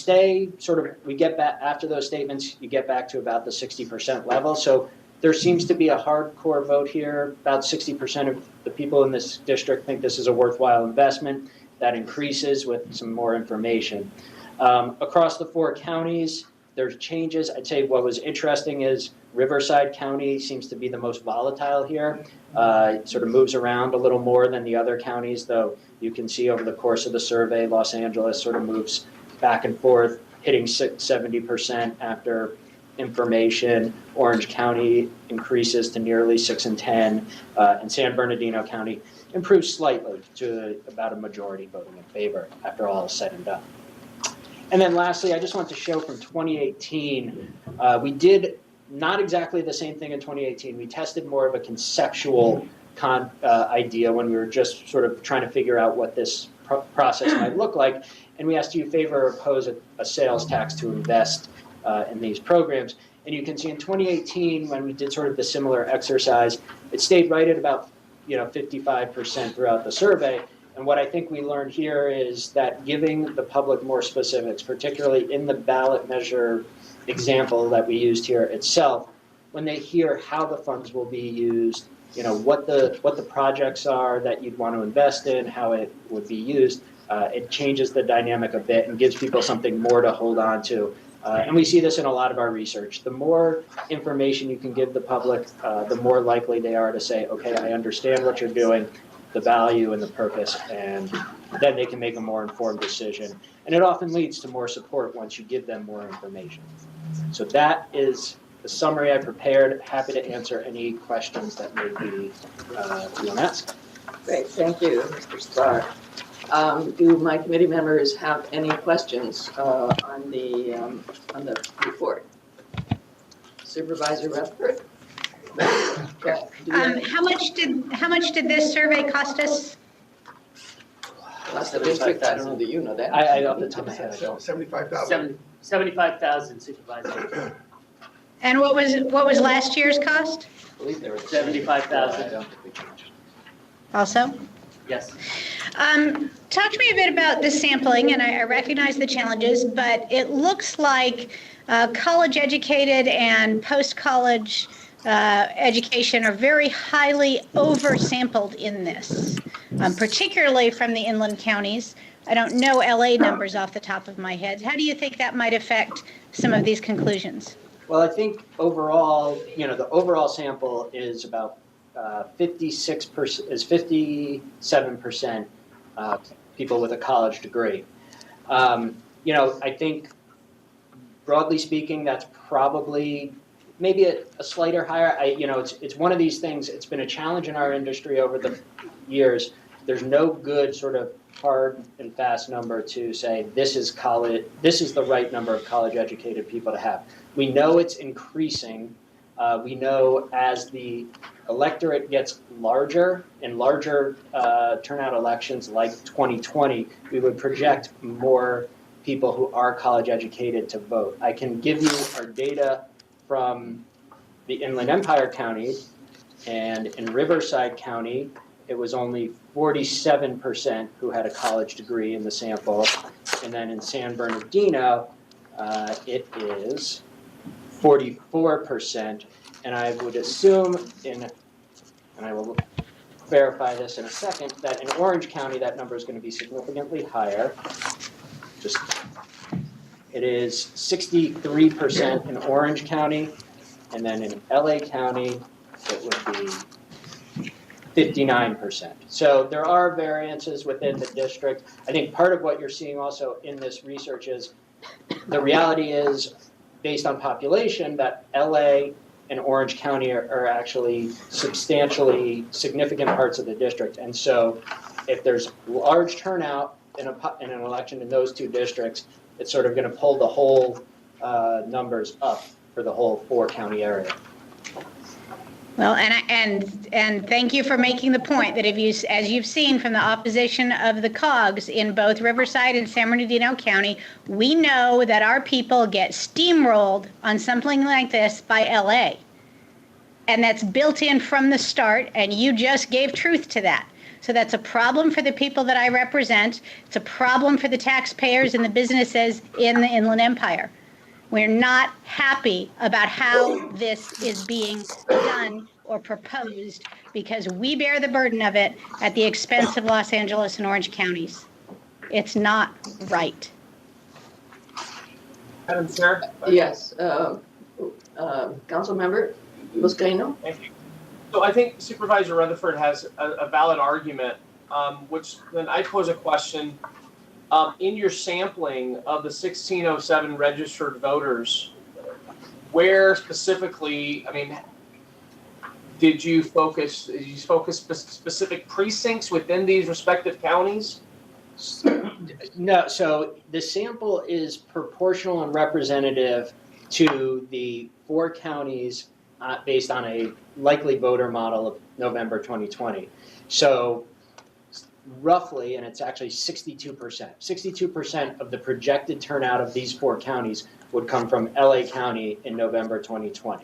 [SPEAKER 17] get back after those statements, you get back to about the 60% level. So there seems to be a hardcore vote here. About 60% of the people in this district think this is a worthwhile investment. That increases with some more information. Across the 4 counties, there's changes. I'd say what was interesting is Riverside County seems to be the most volatile here. It sort of moves around a little more than the other counties, though you can see over the course of the survey, Los Angeles sort of moves back and forth, hitting 70% after information. Orange County increases to nearly 6 and 10, and San Bernardino County improves slightly to about a majority voting in favor after all is said and done. And then lastly, I just want to show from 2018, we did not exactly the same thing in 2018. We tested more of a conceptual idea when we were just sort of trying to figure out what this process might look like. And we asked, do you favor or oppose a sales tax to invest in these programs? And you can see in 2018, when we did sort of the similar exercise, it stayed right at about 55% throughout the survey. And what I think we learned here is that giving the public more specifics, particularly in the ballot measure example that we used here itself, when they hear how the funds will be used, what the projects are that you'd want to invest in, how it would be used, it changes the dynamic a bit and gives people something more to hold on to And we see this in a lot of our research. The more information you can give the public, the more likely they are to say, okay, I understand what you're doing, the value and the purpose, and then they can make a more informed decision. And it often leads to more support once you give them more information. So that is the summary I prepared. Happy to answer any questions that may be you want to ask.
[SPEAKER 1] Great, thank you, Mr. Starr. Do my committee members have any questions on the report? Supervisor Rutherford?
[SPEAKER 13] How much did this survey cost us?
[SPEAKER 1] Cost the district, I don't know that you know that.
[SPEAKER 17] I off the top of my head, I don't.
[SPEAKER 3] 75,000.
[SPEAKER 14] 75,000 supervisors.
[SPEAKER 13] And what was last year's cost?
[SPEAKER 17] I believe there were
[SPEAKER 14] 75,000.
[SPEAKER 13] Also?
[SPEAKER 14] Yes.
[SPEAKER 13] Talk to me a bit about the sampling, and I recognize the challenges, but it looks like college-educated and post-college education are very highly oversampled in this, particularly from the inland counties. I don't know LA numbers off the top of my head. How do you think that might affect some of these conclusions?
[SPEAKER 17] Well, I think overall, the overall sample is about 57% people with a college degree. I think broadly speaking, that's probably maybe a slighter higher. It's one of these things. It's been a challenge in our industry over the years. There's no good sort of hard and fast number to say this is college. This is the right number of college-educated people to have. We know it's increasing. We know as the electorate gets larger and larger turnout elections like 2020, we would project more people who are college educated to vote. I can give you our data from the Inland Empire County, and in Riverside County, it was only 47% who had a college degree in the sample, and then in San Bernardino, it is 44%, and I would assume and I will verify this in a second, that in Orange County, that number is going to be significantly higher. It is 63% in Orange County, and then in LA County, it would be 59%. So there are variances within the district. I think part of what you're seeing also in this research is the reality is, based on population, that LA and Orange County are actually substantially significant parts of the district. And so if there's large turnout in an election in those two districts, it's sort of going to pull the whole numbers up for the whole 4-county area.
[SPEAKER 13] Well, and thank you for making the point that as you've seen from the opposition of the COGS in both Riverside and San Bernardino County, we know that our people get steamrolled on something like this by LA. And that's built in from the start, and you just gave truth to that. So that's a problem for the people that I represent. It's a problem for the taxpayers and the businesses in the Inland Empire. We're not happy about how this is being done or proposed because we bear the burden of it at the expense of Los Angeles and Orange counties. It's not right.
[SPEAKER 18] Madam Chair?
[SPEAKER 1] Yes. Council member Buscaino?
[SPEAKER 18] Thank you. So I think Supervisor Rutherford has a valid argument, which then I pose a question. In your sampling of the 1607 registered voters, where specifically, did you focus specific precincts within these respective counties?
[SPEAKER 17] No, so the sample is proportional and representative to the 4 counties based on a likely voter model of November 2020. So roughly, and it's actually 62% of the projected turnout of these 4 counties would come from LA County in November 2020.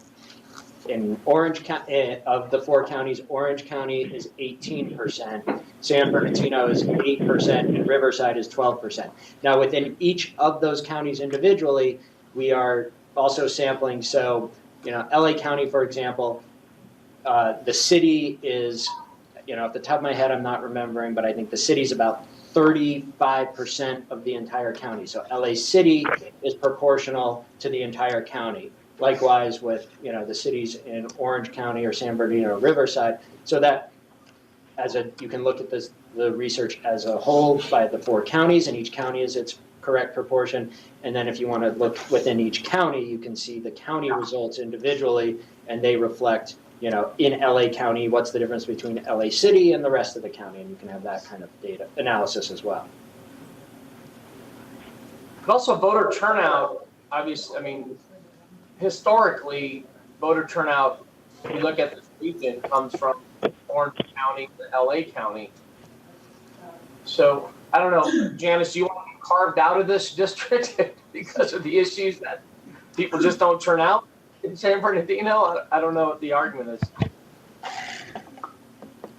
[SPEAKER 17] In Orange County, of the 4 counties, Orange County is 18%, San Bernardino is 8%, and Riverside is 12%. Now, within each of those counties individually, we are also sampling. So, LA County, for example, the city is, off the top of my head, I'm not remembering, but I think the city's about 35% of the entire county. So LA City is proportional to the entire county. Likewise with, the cities in Orange County or San Bernardino or Riverside. So that you can look at the research as a whole by the 4 counties, and each county is its correct proportion. And then if you want to look within each county, you can see the county results individually, and they reflect, in LA County, what's the difference between LA City and the rest of the county, and you can have that kind of data analysis as well.
[SPEAKER 18] But also voter turnout, obviously, historically, voter turnout, if you look at this region, comes from Orange County to LA County. So, I don't know, Janice, do you want to be carved out of this district because of the issues that people just don't turn out in San Bernardino? I don't know what the argument is.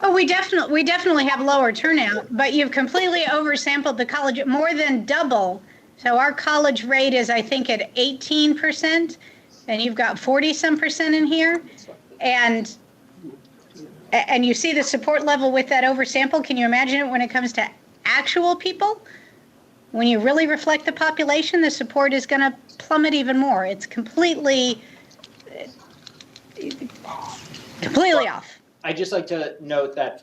[SPEAKER 13] Oh, we definitely have lower turnout, but you've completely oversampled the college, more than double. So our college rate is, I think, at 18%, and you've got 40-some% in here. And you see the support level with that oversample. Can you imagine it when it comes to actual people? When you really reflect the population, the support is going to plummet even more. It's completely off.
[SPEAKER 17] I'd just like to note that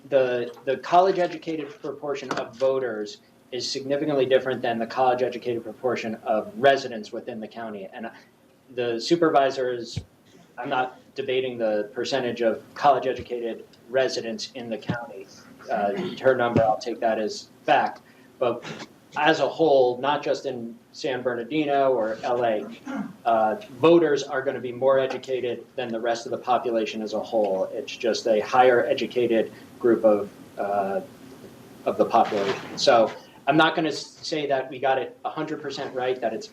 [SPEAKER 17] the college-educated proportion of voters is significantly different than the college-educated proportion of residents within the county. And the supervisors, I'm not debating the percentage of college-educated residents in the county. Her number, I'll take that as fact. But as a whole, not just in San Bernardino or LA, voters are going to be more educated than the rest of the population as a whole. It's just a higher educated group of the population. So I'm not going to say that we got it 100% right, that it's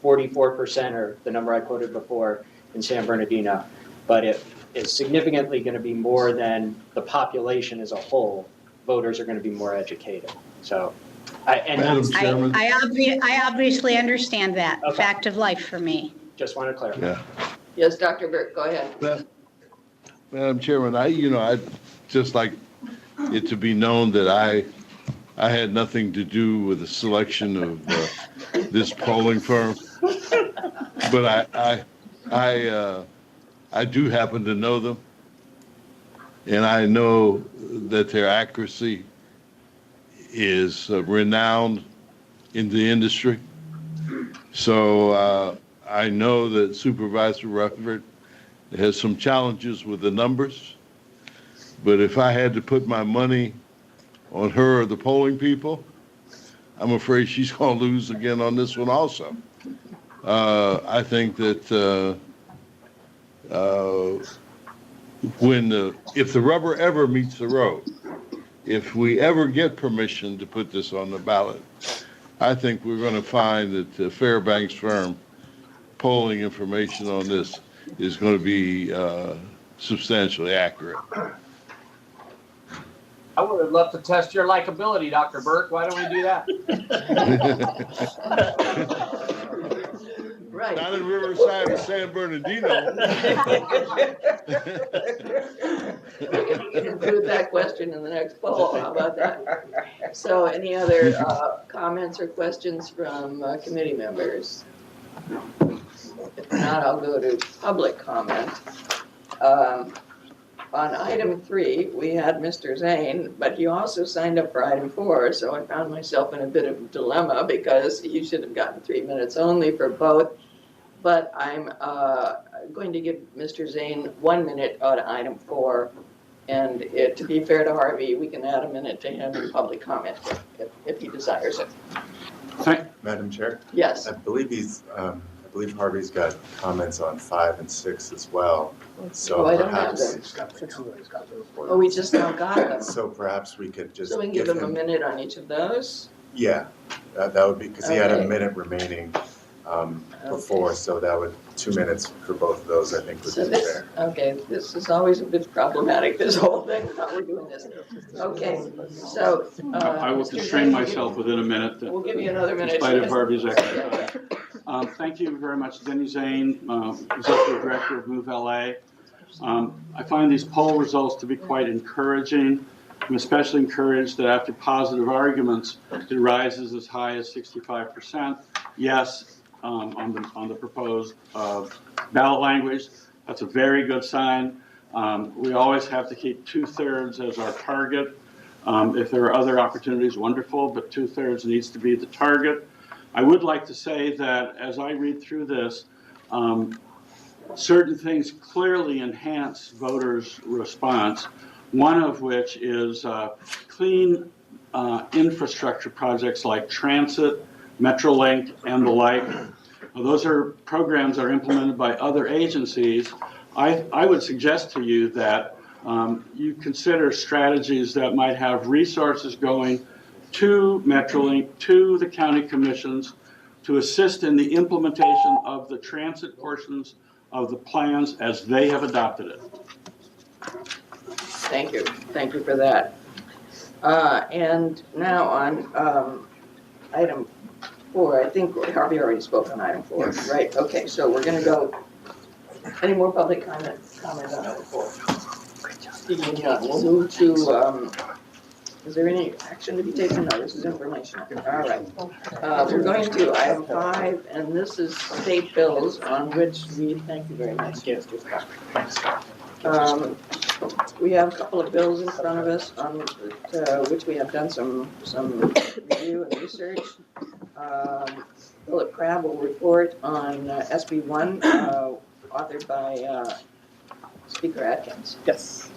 [SPEAKER 17] 44% or the number I quoted before in San Bernardino, but it is significantly going to be more than the population as a whole. Voters are going to be more educated. So,
[SPEAKER 13] I obviously understand that. Okay. Fact of life for me.
[SPEAKER 17] Just want to clarify.
[SPEAKER 9] Yeah.
[SPEAKER 1] Yes, Dr. Burke, go ahead.
[SPEAKER 9] Madam Chairman, I'd just like it to be known that I had nothing to do with the selection of this polling firm, but I do happen to know them, and I know that their accuracy is renowned in the industry. So I know that Supervisor Rutherford has some challenges with the numbers, but if I had to put my money on her or the polling people, I'm afraid she's going to lose again on this one also. I think that if the rubber ever meets the road, if we ever get permission to put this on the ballot, I think we're going to find that the Fairbanks firm polling information on this is going to be substantially accurate.
[SPEAKER 18] I would have loved to test your likability, Dr. Burke. Why don't we do that?
[SPEAKER 1] Right.
[SPEAKER 9] Not in Riverside or San Bernardino.
[SPEAKER 1] We can include that question in the next poll. How about that? So any other comments or questions from committee members? If not, I'll go to public comment. On item 3, we had Mr. Zane, but he also signed up for item 4, so I found myself in a bit of a dilemma because he should have gotten 3 minutes only for both. But I'm going to give Mr. Zane 1 minute on item 4, and to be fair to Harvey, we can add a minute to him in public comment if he desires it.
[SPEAKER 10] Madam Chair?
[SPEAKER 1] Yes.
[SPEAKER 10] I believe Harvey's got comments on 5 and 6 as well. So
[SPEAKER 1] I don't have them. Oh, we just now got them.
[SPEAKER 10] So perhaps we could just.
[SPEAKER 1] So we can give him a minute on each of those?
[SPEAKER 10] Yeah, that would be, because he had a minute remaining before, so that would 2 minutes for both of those, I think, would be fair.
[SPEAKER 1] Okay, this is always a bit problematic, this whole thing, how we're doing this. Okay, so.
[SPEAKER 15] I will constrain myself within a minute.
[SPEAKER 1] We'll give you another minute.
[SPEAKER 15] In spite of Harvey's extra time. Thank you very much, Denny Zane, Executive Director of Move LA. I find these poll results to be quite encouraging. I'm especially encouraged that after positive arguments, it rises as high as 65%. Yes, on the proposed ballot language. That's a very good sign. We always have to keep 2/3 as our target. If there are other opportunities, wonderful, but 2/3 needs to be the target. I would like to say that as I read through this, certain things clearly enhance voters' response, one of which is clean infrastructure projects like transit, Metrolink, and the like. Those are programs that are implemented by other agencies. I would suggest to you that you consider strategies that might have resources going to Metrolink, to the county commissions, to assist in the implementation of the transit portions of the plans as they have adopted it.
[SPEAKER 1] Thank you. Thank you for that. And now on item 4, I think Harvey already spoke on item 4, yes. Right? Okay, so we're going to go. Any more public comment on item 4? Yeah, we'll move to. Is there any action to be taken? No, this is information. All right. We're going to item 5, and this is state bills on which we thank you very much, Mr. Scott. We have a couple of bills in front of us on which we have done some review and research. Philip Crabb will report on SB1, authored by Speaker Atkins.
[SPEAKER 12] Yes.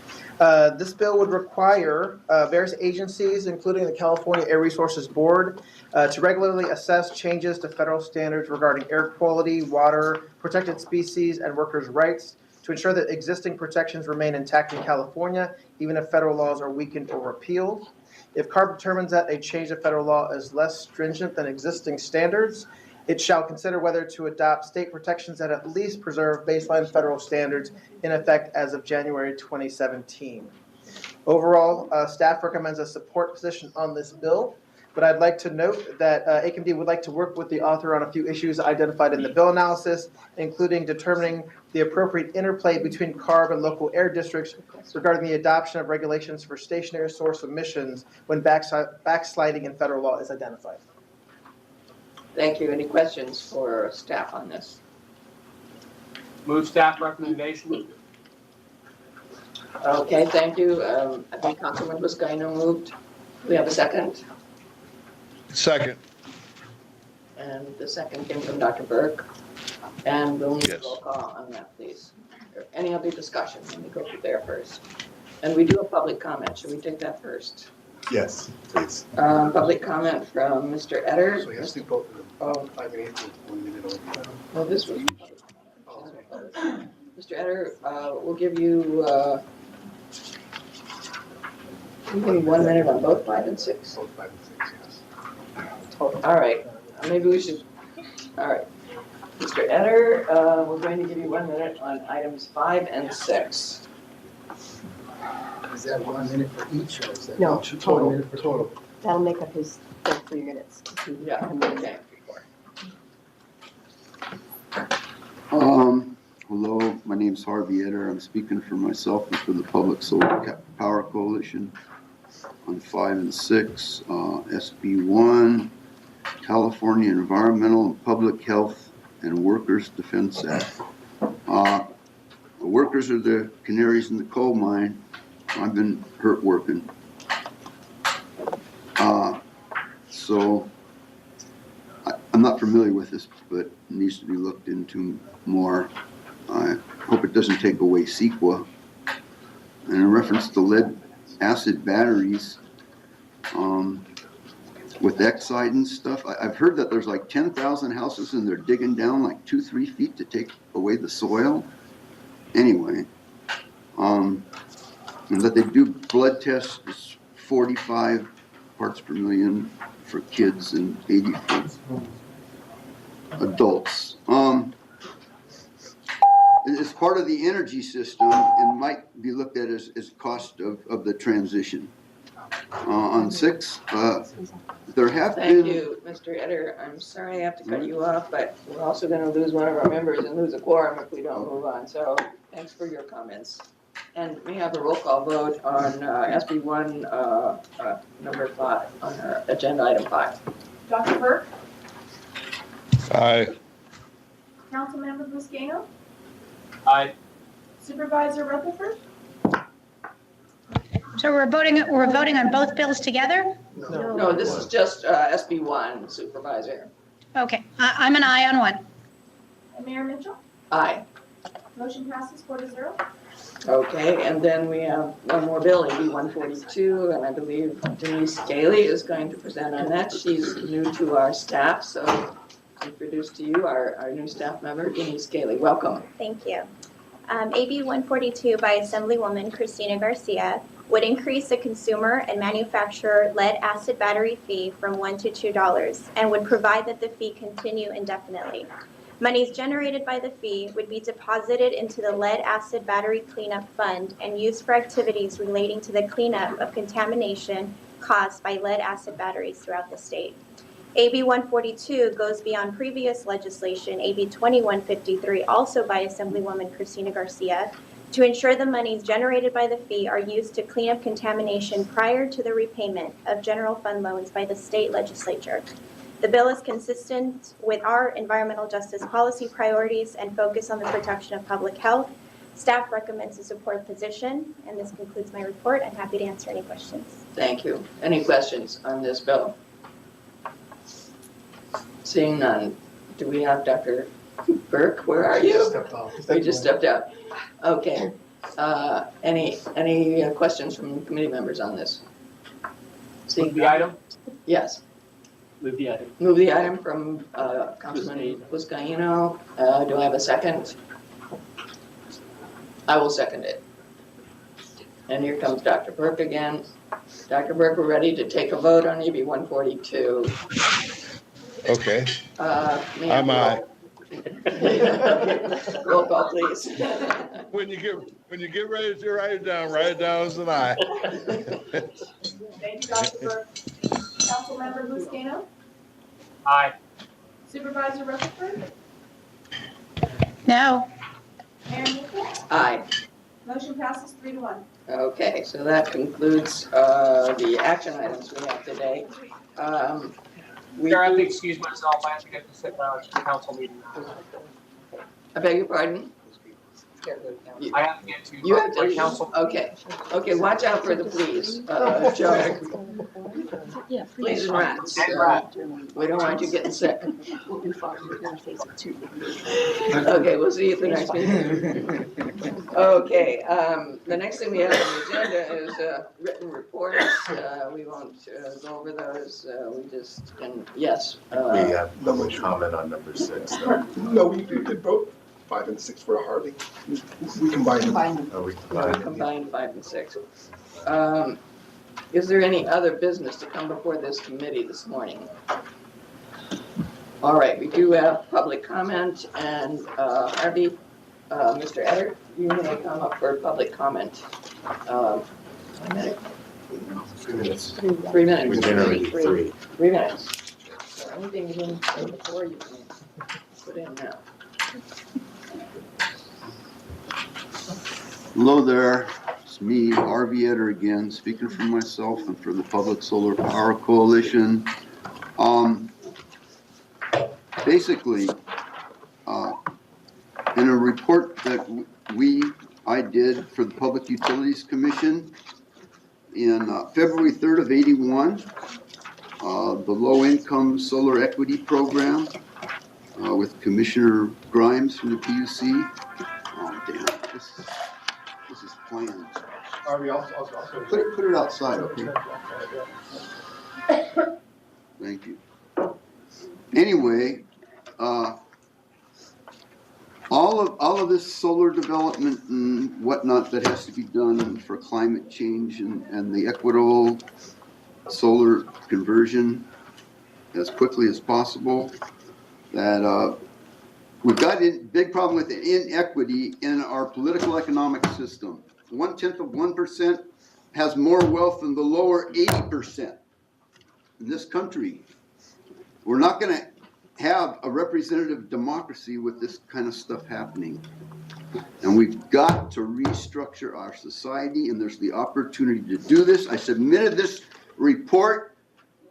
[SPEAKER 12] This bill would require various agencies, including the California Air Resources Board, to regularly assess changes to federal standards regarding air quality, water, protected species, and workers' rights to ensure that existing protections remain intact in California, even if federal laws are weakened or repealed. If CARB determines that a change of federal law is less stringent than existing standards, it shall consider whether to adopt state protections that at least preserve baseline federal standards in effect as of January 2017. Overall, staff recommends a support position on this bill, but I'd like to note that SCAQMD would like to work with the author on a few issues identified in the bill analysis, including determining the appropriate interplay between CARB and local air districts regarding the adoption of regulations for stationary source emissions when backsliding in federal law is identified.
[SPEAKER 1] Thank you. Any questions for staff on this?
[SPEAKER 18] Move staff recommendation.
[SPEAKER 1] Okay, thank you. I think Councilman Buscaino moved. Do we have a second?
[SPEAKER 9] Second.
[SPEAKER 1] And the second came from Dr. Burke. And we'll need
[SPEAKER 9] Yes.
[SPEAKER 1] a roll call on that, please. Any other discussion? Let me go through there first. And we do a public comment. Should we take that first?
[SPEAKER 10] Yes, please.
[SPEAKER 1] Public comment from Mr. Etter.
[SPEAKER 3] So yes, do both of them. 5 and 8, 1 minute over.
[SPEAKER 1] Well, this was public comment. Mr. Etter, we'll give you 1 minute on both 5 and 6.
[SPEAKER 3] Both 5 and 6, yes.
[SPEAKER 1] All right. Maybe we should. All right. Mr. Etter, we're going to give you 1 minute on items 5 and 6.
[SPEAKER 19] Is that 1 minute for each, or is that
[SPEAKER 20] No,
[SPEAKER 19] total?
[SPEAKER 20] That'll make up his 3 minutes.
[SPEAKER 1] Yeah, okay.
[SPEAKER 16] Hello, my name's Harvey Etter. I'm speaking for myself and for the Public Solar Power Coalition on 5 and 6, SB1, California Environmental and Public Health and Workers Defense Act. The workers are the canaries in the coal mine. I've been hurt working. So I'm not familiar with this, but it needs to be looked into more. I hope it doesn't take away CEQA. And in reference to lead acid batteries, with Exide and stuff, I've heard that there's like 10,000 houses and they're digging down like 2-3 feet to take away the soil. Anyway, and that they do blood tests, is 45 parts per million for kids and 80 for adults. It's part of the energy system and might be looked at as cost of the transition. On 6, there have been...
[SPEAKER 1] Thank you, Mr. Etter. I'm sorry I have to cut you off, but we're also going to lose one of our members and lose a quorum if we don't move on. So thanks for your comments. And we have a roll call vote on SB1 number 5, on our agenda item 5.
[SPEAKER 21] Dr. Burke,
[SPEAKER 9] Aye.
[SPEAKER 21] Councilmember Buscaino,
[SPEAKER 18] Aye.
[SPEAKER 21] Supervisor Rutherford,
[SPEAKER 13] So we're voting on both bills together?
[SPEAKER 1] No, this is just SB1, Supervisor.
[SPEAKER 13] Okay, I'm an aye on one.
[SPEAKER 21] and Mayor Mitchell.
[SPEAKER 1] Aye.
[SPEAKER 21] Motion passes 4-0.
[SPEAKER 1] Okay, and then we have one more bill, AB 142, and I believe Denise Gailey is going to present on that. She's new to our staff, so introduce to you our new staff member, Denise Gailey. Welcome.
[SPEAKER 22] Thank you. AB 142 by Assemblywoman Christina Garcia would increase the consumer and manufacturer lead acid battery fee from $1 to $2 and would provide that the fee continue indefinitely. Monies generated by the fee would be deposited into the lead acid battery cleanup fund and used for activities relating to the cleanup of contamination caused by lead acid batteries throughout the state. AB 142 goes beyond previous legislation, AB 2153, also by Assemblywoman Christina Garcia, to ensure the monies generated by the fee are used to clean up contamination prior to the repayment of general fund loans by the state legislature. The bill is consistent with our environmental justice policy priorities and focus on the protection of public health. Staff recommends a support position, and this concludes my report. I'm happy to answer any questions.
[SPEAKER 1] Thank you. Any questions on this bill? Seeing none, do we have Dr. Burke? Where are you? We just stepped out. Okay. Any questions from committee members on this?
[SPEAKER 18] Seeing the item?
[SPEAKER 1] Yes.
[SPEAKER 14] Move the item.
[SPEAKER 1] Move the item from Councilman Buscaino. Do I have a second? I will second it. And here comes Dr. Burke again. Dr. Burke, we're ready to take a vote on AB 142.
[SPEAKER 9] Okay.
[SPEAKER 1] I'm
[SPEAKER 9] aye.
[SPEAKER 1] Roll call, please.
[SPEAKER 9] When you get ready to write it down as an aye.
[SPEAKER 21] Thank you, Dr. Burke. Councilmember Buscaino,
[SPEAKER 18] Aye.
[SPEAKER 21] Supervisor Rutherford,
[SPEAKER 13] No.
[SPEAKER 21] Mayor Mitchell.
[SPEAKER 1] Aye.
[SPEAKER 21] Motion passes 3-1.
[SPEAKER 1] Okay, so that concludes the action items we have today.
[SPEAKER 18] Chair, I have to excuse myself. I have to get to sit down at the council meeting.
[SPEAKER 1] I beg your pardon?
[SPEAKER 18] I have to get to
[SPEAKER 1] You have
[SPEAKER 18] my
[SPEAKER 1] to,
[SPEAKER 18] council.
[SPEAKER 1] okay, watch out for the fleas, Joe. Fleas and rats. We don't want you getting sick. Okay, we'll see you at the next meeting. Okay, the next thing we have on the agenda is written reports. We won't go over those, we just can, yes.
[SPEAKER 10] We have public comment on number 6. though.
[SPEAKER 23] No, we did both 5 and 6 for Harvey. We combined them.
[SPEAKER 10] Oh, we
[SPEAKER 1] Combined 5 and 6. Is there any other business to come before this committee this morning? All right, we do have public comment, and Harvey, Mr. Etter, you may come up for public comment. A minute.
[SPEAKER 10] 3 minutes.
[SPEAKER 1] 3 minutes.
[SPEAKER 10] We generated 3.
[SPEAKER 1] 3 minutes. So anything you didn't say before, you can put in now.
[SPEAKER 16] Hello there, it's me, Harvey Etter again, speaking for myself and for the Public Solar Power Coalition. Basically, in a report that I did for the Public Utilities Commission in February 3rd of '81, the Low Income Solar Equity Program with Commissioner Grimes from the PUC. Oh, damn, this is planned.
[SPEAKER 23] Harvey, I'll
[SPEAKER 16] Put it outside, okay? Thank you. Anyway, all of this solar development and whatnot that has to be done for climate change and the equitable solar conversion as quickly as possible, that we've got a big problem with the inequity in our political economic system. 0.1% has more wealth than the lower 80% in this country. We're not going to have a representative democracy with this kind of stuff happening. And we've got to restructure our society, and there's the opportunity to do this. I submitted this report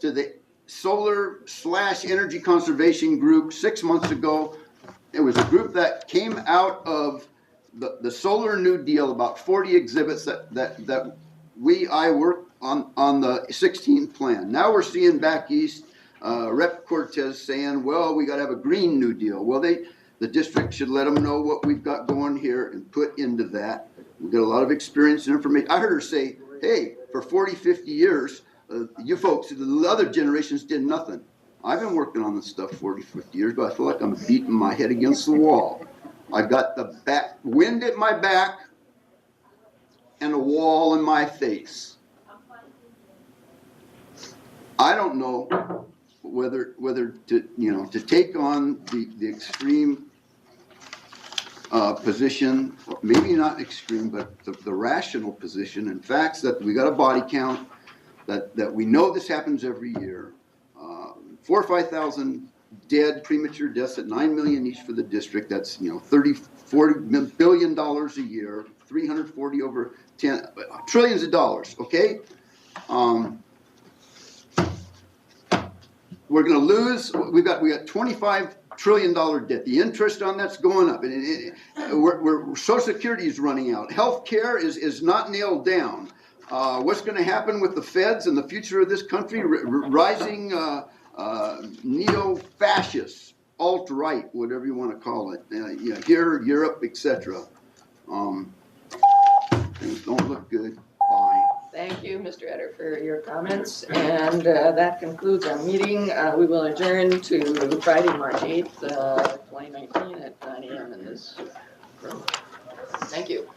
[SPEAKER 16] to the Solar/Energy Conservation Group 6 months ago. It was a group that came out of the Solar New Deal, about 40 exhibits that I worked on the 16th plan. Now we're seeing back east, Rep. Cortez saying, well, we gotta have a Green New Deal. Well, the district should let them know what we've got going here and put into that. We've got a lot of experience and information. I heard her say, hey, for 40, 50 years, you folks, the other generations did nothing. I've been working on this stuff 40, 50 years, but I feel like I'm beating my head against the wall. I've got the wind at my back and a wall in my face. I don't know whether to take on the extreme position, maybe not extreme, but the rational position and facts that we got a body count, that we know this happens every year. 4,000 or 5,000 dead, premature deaths at $9 million each for the district. That's $40 billion a year, 340 over 10 trillions of dollars. Okay, we're going to lose. We got $25 trillion debt. The interest on that's going up, and Social Security is running out. Health care is not nailed down. What's going to happen with the feds and the future of this country? Rising neo-fascists, alt-right, whatever you want to call it. Here, Europe, etc. Things don't look good. Bye.
[SPEAKER 1] Thank you, Mr. Etter, for your comments, and that concludes our meeting. We will adjourn to Friday, March 8th, 2019 at 9 a.m. in this room. Thank you.